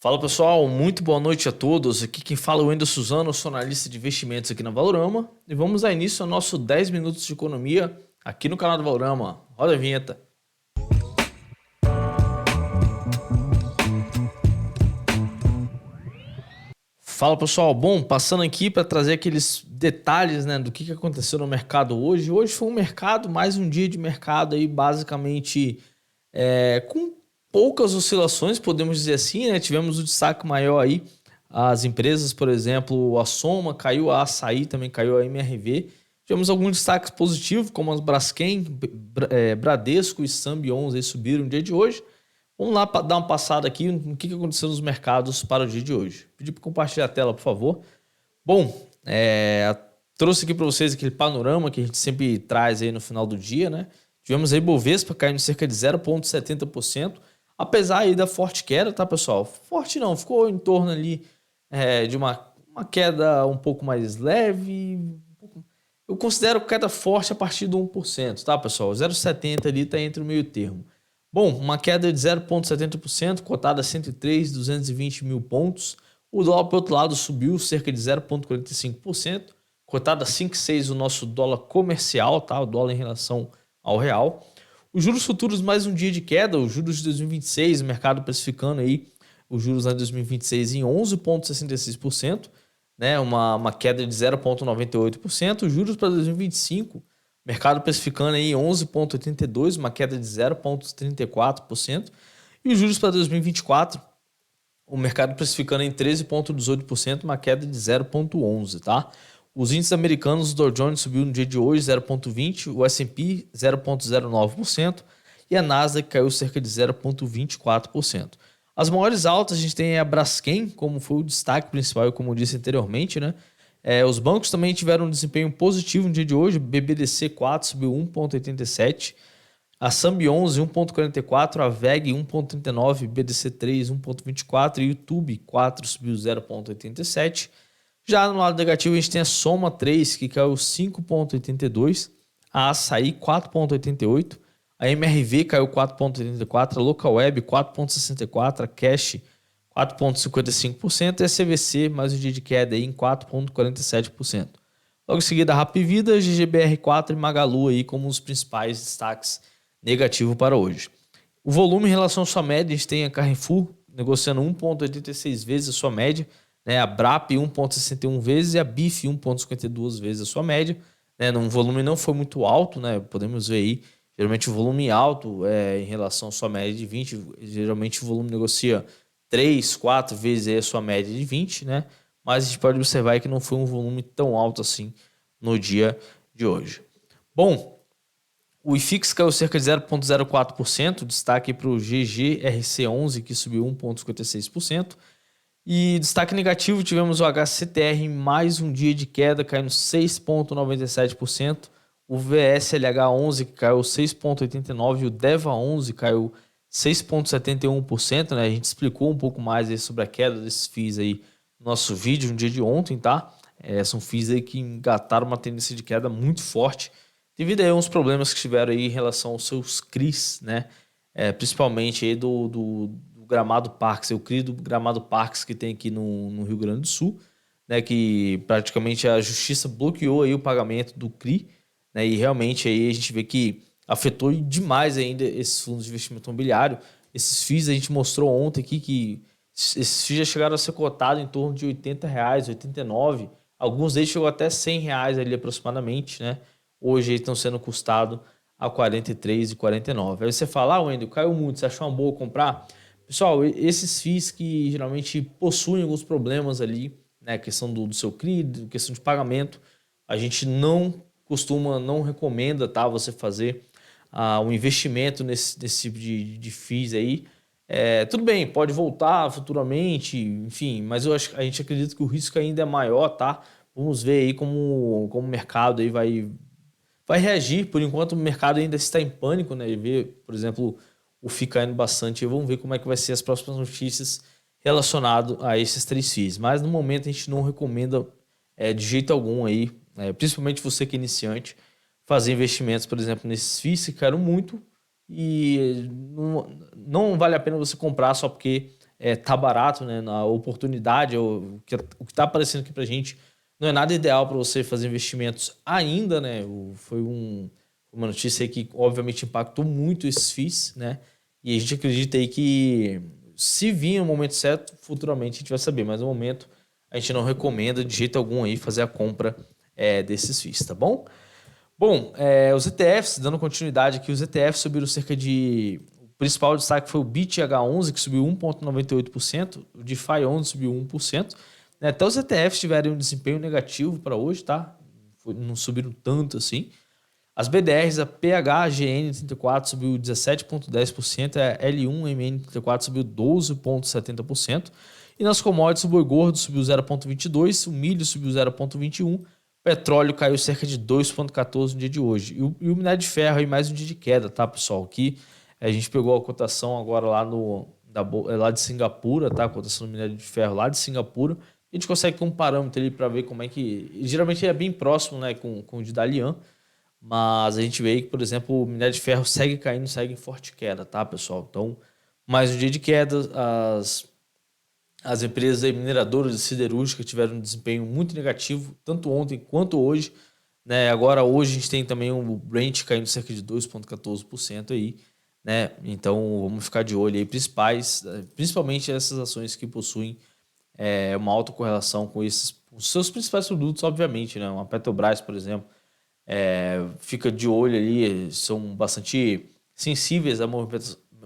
Fala pessoal, muito boa noite a todos. Aqui quem fala é o Wendel Suzano, sou analista de investimentos aqui na Valorama. E vamos dar início ao nosso 10 minutos de economia aqui no canal do Valorama. Roda a vinheta. Fala pessoal, bom, passando aqui para trazer aqueles detalhes, do que aconteceu no mercado hoje. Hoje foi mais um dia de mercado aí basicamente com poucas oscilações, podemos dizer assim, né? Tivemos o destaque maior aí, as empresas, por exemplo, a Soma caiu, a Açaí também caiu, a MRV. Tivemos alguns destaques positivos, como as Braskem, Bradesco e Symbiose aí subiram no dia de hoje. Vamos lá dar uma passada aqui no que aconteceu nos mercados para o dia de hoje. Pedir para compartilhar a tela, por favor. Bom, trouxe aqui para vocês aquele panorama que a gente sempre traz aí no final do dia, né? Tivemos aí Bovespa caindo cerca de 0,70%, apesar aí da forte queda, tá, pessoal? Forte não, ficou em torno ali de uma queda um pouco mais leve. Eu considero queda forte a partir do 1%, tá, pessoal? 0,70 ali está entre o meio termo. Bom, uma queda de 0,70%, cotada a 103.220 mil pontos. O dólar, por outro lado, subiu cerca de 0,45%, cotada a 5,6 o nosso dólar comercial, tá? O dólar em relação ao real. Os juros futuros, mais um dia de queda, os juros de 2026, o mercado precificando aí os juros de 2026 em 11,66%, né? Uma queda de 0,98%. Os juros para 2025, mercado precificando aí 11,82%, uma queda de 0,34%. E os juros para 2024, o mercado precificando em 13,18%, uma queda de 0,11%, tá? Os índices americanos, o Dow Jones subiu no dia de hoje 0,20%, o S&P 0,09% e a Nasdaq caiu cerca de 0,24%. As maiores altas a gente tem a Braskem, como foi o destaque principal, como eu disse anteriormente, né? Os bancos também tiveram um desempenho positivo no dia de hoje. BBDC 4 subiu 1,87%, a Symbiose 1,44%, a VEG 1,39%, BDC 3 1,24% e o YouTube 4 subiu 0,87%. Já no lado negativo a gente tem a Soma 3, que caiu 5,82%, a Açaí 4,88%, a MRV caiu 4,84%, a Localweb 4,64%, a Cash 4,55% e a CVC mais um dia de queda aí em 4,47%. Logo em seguida a Rapvida, GGBR4 e Magalu aí como os principais destaques negativos para hoje. O volume em relação à sua média, a gente tem a Carrefour negociando 1,86 vezes a sua média, né? A Brap 1,61 vezes e a BIF 1,52 vezes a sua média. Né? Um volume não foi muito alto, né? Podemos ver aí, geralmente o volume alto em relação à sua média de 20, geralmente o volume negocia 3, 4 vezes aí a sua média de 20, né? Mas a gente pode observar que não foi um volume tão alto assim no dia de hoje. Bom, o IFIX caiu cerca de 0,04%, destaque para o GGRC11, que subiu 1,56%. E destaque negativo, tivemos o HCTR em mais um dia de queda, caindo 6,97%. O VSLH11 que caiu 6,89%, e o DEVA11 caiu 6,71%, né? A gente explicou um pouco mais aí sobre a queda desses FIIs aí no nosso vídeo no dia de ontem, tá? São FIIs aí que engataram uma tendência de queda muito forte, devido a uns problemas que tiveram aí em relação aos seus CRIs, né? Principalmente aí do Gramado Parques, o CRI do Gramado Parques que tem aqui no Rio Grande do Sul, né? Que praticamente a justiça bloqueou aí o pagamento do CRI, né? E realmente aí a gente vê que afetou demais ainda esses fundos de investimento imobiliário. Esses FIIs a gente mostrou ontem aqui que esses FIIs já chegaram a ser cotados em torno de R$80, R$89. Alguns deles chegou até R$100 ali aproximadamente, né? Hoje eles estão sendo custados a R$43 e R$49. Aí você fala, Wendel, caiu muito, você achou uma boa comprar? Pessoal, esses FIIs que geralmente possuem alguns problemas ali, né? Questão do seu CRI, questão de pagamento, a gente não recomenda, tá? Você fazer um investimento nesse tipo de FIIs aí. Tudo bem, pode voltar futuramente, enfim, mas a gente acredita que o risco ainda é maior, tá? Vamos ver aí como o mercado aí vai reagir. Por enquanto o mercado ainda está em pânico, né? E vê, por exemplo, o FII caindo bastante. E vamos ver como é que vai ser as próximas notícias relacionadas a esses três FIIs. Mas no momento a gente não recomenda de jeito algum aí, principalmente você que é iniciante, fazer investimentos, por exemplo, nesses FIIs que caíram muito e não vale a pena você comprar só porque tá barato, né? Na oportunidade, o que está aparecendo aqui para a gente não é nada ideal para você fazer investimentos ainda, né? Foi uma notícia aí que obviamente impactou muito esses FIIs, né? E a gente acredita aí que se vir no momento certo, futuramente a gente vai saber, mas no momento a gente não recomenda de jeito algum aí fazer a compra desses FIIs, tá bom? Bom, os ETFs, dando continuidade aqui, os ETFs subiram cerca de... O principal destaque foi o BITH11, que subiu 1,98%, o DeFi11 subiu 1%. Né? Até os ETFs tiveram um desempenho negativo para hoje, tá? Não subiram tanto assim. As BDRs, a PHGN34 subiu 17,10%, a L1MN34 subiu 12,70%. E nas commodities, o boi gordo subiu 0,22%, o milho subiu 0,21%, o petróleo caiu cerca de 2,14% no dia de hoje. E o minério de ferro aí mais um dia de queda, tá, pessoal? Aqui a gente pegou a cotação agora lá de Singapura, tá? A cotação do minério de ferro lá de Singapura. A gente consegue ter um parâmetro ali para ver como é que... Geralmente é bem próximo, né, com o de Dalian. Mas a gente vê que, por exemplo, o minério de ferro segue caindo, segue em forte queda, tá, pessoal? Então, mais um dia de queda, as empresas mineradoras e siderúrgicas tiveram um desempenho muito negativo, tanto ontem quanto hoje, né? Agora, hoje, a gente tem também o Brent caindo cerca de 2,14% aí, né? Então, vamos ficar de olho aí, principalmente essas ações que possuem uma alta correlação com os seus principais produtos, obviamente, né? Uma Petrobras, por exemplo, fica de olho ali, são bastante sensíveis à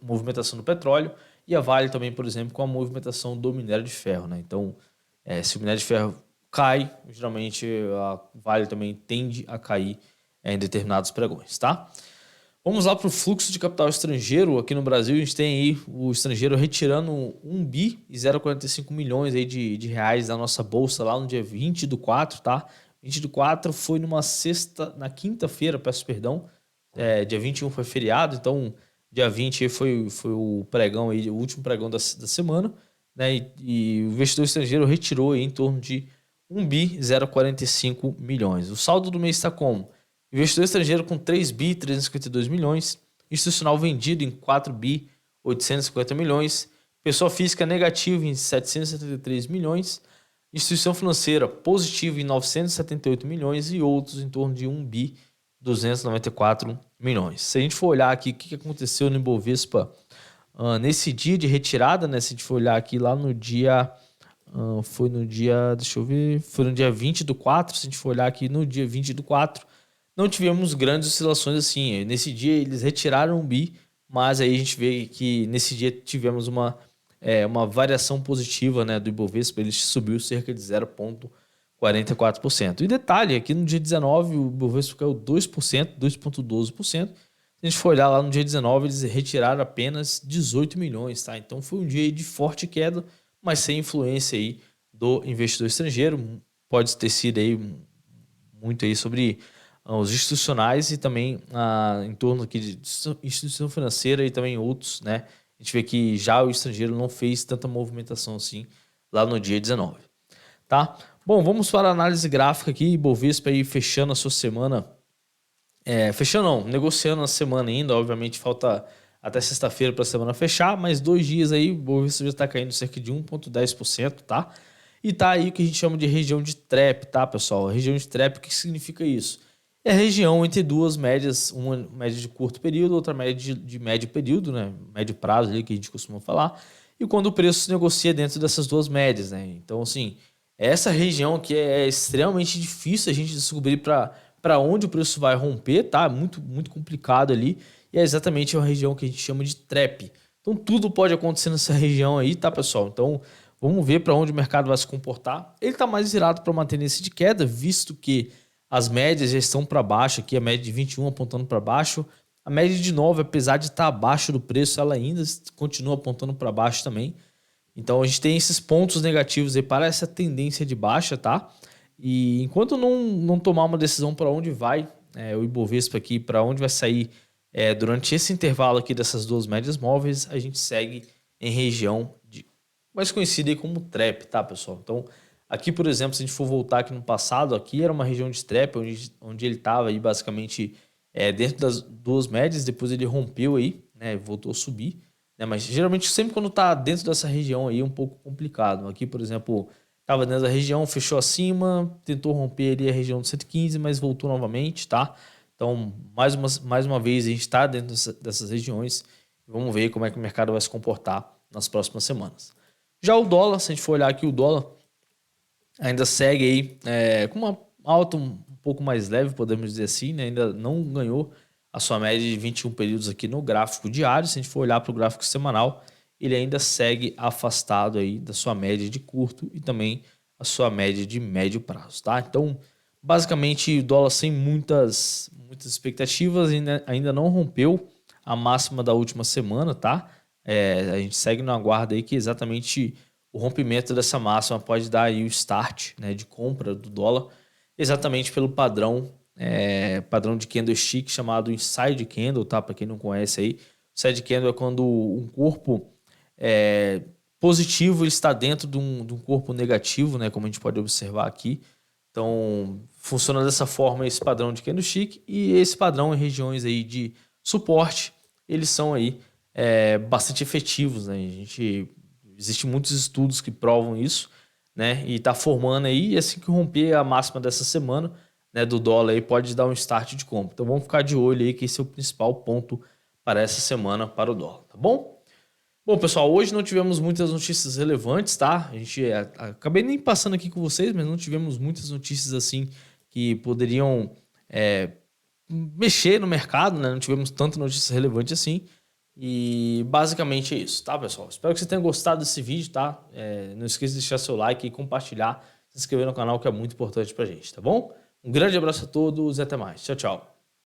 movimentação do petróleo, e a Vale também, por exemplo, com a movimentação do minério de ferro, né? Então, se o minério de ferro cai, geralmente a Vale também tende a cair em determinados pregões, tá? Vamos lá para o fluxo de capital estrangeiro. Aqui no Brasil, a gente tem aí o estrangeiro retirando 1 bi e 0,45 milhões aí de reais da nossa bolsa lá no dia 20 do 4, tá? 20 do 4 foi na quinta-feira, peço perdão. Dia 21 foi feriado, então dia 20 foi o pregão aí, o último pregão da semana, né? E o investidor estrangeiro retirou aí em torno de 1 bi 0,45 milhões. O saldo do mês está como? Investidor estrangeiro com 3 bi 352 milhões, institucional vendido em 4 bi 850 milhões, pessoa física negativa em 773 milhões, instituição financeira positiva em 978 milhões e outros em torno de 1 bi 294 milhões. Se a gente for olhar aqui o que aconteceu no Ibovespa nesse dia de retirada, né? Se a gente for olhar aqui lá no dia... foi no dia... Deixa eu ver... Foi no dia 20 do 4. Se a gente for olhar aqui no dia 20 do 4, não tivemos grandes oscilações assim. Nesse dia eles retiraram 1 bi, mas aí a gente vê que nesse dia tivemos uma variação positiva, né, do Ibovespa. Ele subiu cerca de 0,44%. E detalhe, aqui no dia 19 o Ibovespa caiu 2%, 2,12%. Se a gente for olhar lá no dia 19, eles retiraram apenas 18 milhões, tá? Então foi um dia de forte queda, mas sem influência aí do investidor estrangeiro. Pode ter sido aí muito aí sobre os institucionais e também em torno aqui de instituição financeira e também outros, né? A gente vê que já o estrangeiro não fez tanta movimentação assim lá no dia 19, tá? Bom, vamos para a análise gráfica aqui, Ibovespa aí fechando a sua semana, fechando não, negociando a semana ainda, obviamente falta até sexta-feira para a semana fechar, mas 2 dias aí o Ibovespa já está caindo cerca de 1,10%, tá? E tá aí o que a gente chama de região de trap, tá, pessoal? A região de trap, o que significa isso? É a região entre duas médias, uma média de curto período, outra média de médio período, né? Médio prazo ali que a gente costuma falar. E quando o preço se negocia dentro dessas duas médias, né? Então, assim, essa região que é extremamente difícil a gente descobrir para onde o preço vai romper, tá? Muito, muito complicado ali. E é exatamente uma região que a gente chama de trap. Então, tudo pode acontecer nessa região aí, tá, pessoal? Então, vamos ver para onde o mercado vai se comportar. Ele está mais virado para uma tendência de queda, visto que as médias já estão para baixo aqui, a média de 21 apontando para baixo. A média de 9, apesar de estar abaixo do preço, ela ainda continua apontando para baixo também. Então a gente tem esses pontos negativos aí para essa tendência de baixa, tá? E enquanto não tomar uma decisão para onde vai o Ibovespa aqui, para onde vai sair durante esse intervalo aqui dessas duas médias móveis, a gente segue em região mais conhecida aí como trap, tá, pessoal? Então, aqui, por exemplo, se a gente for voltar aqui no passado, aqui era uma região de trap, onde ele estava aí basicamente dentro das duas médias, depois ele rompeu aí, né, voltou a subir. né? Mas geralmente sempre quando está dentro dessa região aí é um pouco complicado. Aqui, por exemplo, estava dentro da região, fechou acima, tentou romper ali a região do 115, mas voltou novamente, tá? Então, mais uma vez, a gente está dentro dessas regiões. Vamos ver como é que o mercado vai se comportar nas próximas semanas. Já o dólar, se a gente for olhar aqui, o dólar ainda segue aí com uma alta um pouco mais leve, podemos dizer assim, né? Ainda não ganhou a sua média de 21 períodos aqui no gráfico diário. Se a gente for olhar para o gráfico semanal, ele ainda segue afastado aí da sua média de curto e também a sua média de médio prazo, tá? Então, basicamente, o dólar sem muitas expectativas, ainda não rompeu a máxima da última semana, tá? A gente segue no aguardo aí que exatamente o rompimento dessa máxima pode dar aí o start, né, de compra do dólar, exatamente pelo padrão de candlestick chamado Inside Candle, tá? Para quem não conhece aí, Inside Candle é quando um corpo positivo ele está dentro de um corpo negativo, né? Como a gente pode observar aqui. Então, funciona dessa forma esse padrão de candlestick, e esse padrão em regiões aí de suporte, eles são aí bastante efetivos, né? Existem muitos estudos que provam isso, né? E está formando aí, e assim que romper a máxima dessa semana, né, do dólar aí, pode dar um start de compra. Então vamos ficar de olho aí, que esse é o principal ponto para essa semana para o dólar, tá bom? Bom, pessoal, hoje não tivemos muitas notícias relevantes, tá? A gente acabei nem passando aqui com vocês, mas não tivemos muitas notícias assim que poderiam mexer no mercado, né? Não tivemos tanta notícia relevante assim. E basicamente é isso, tá, pessoal? Espero que você tenha gostado desse vídeo, tá? Não esqueça de deixar seu like e compartilhar, se inscrever no canal, que é muito importante pra gente, tá bom? Um grande abraço a todos e até mais. Tchau, tchau.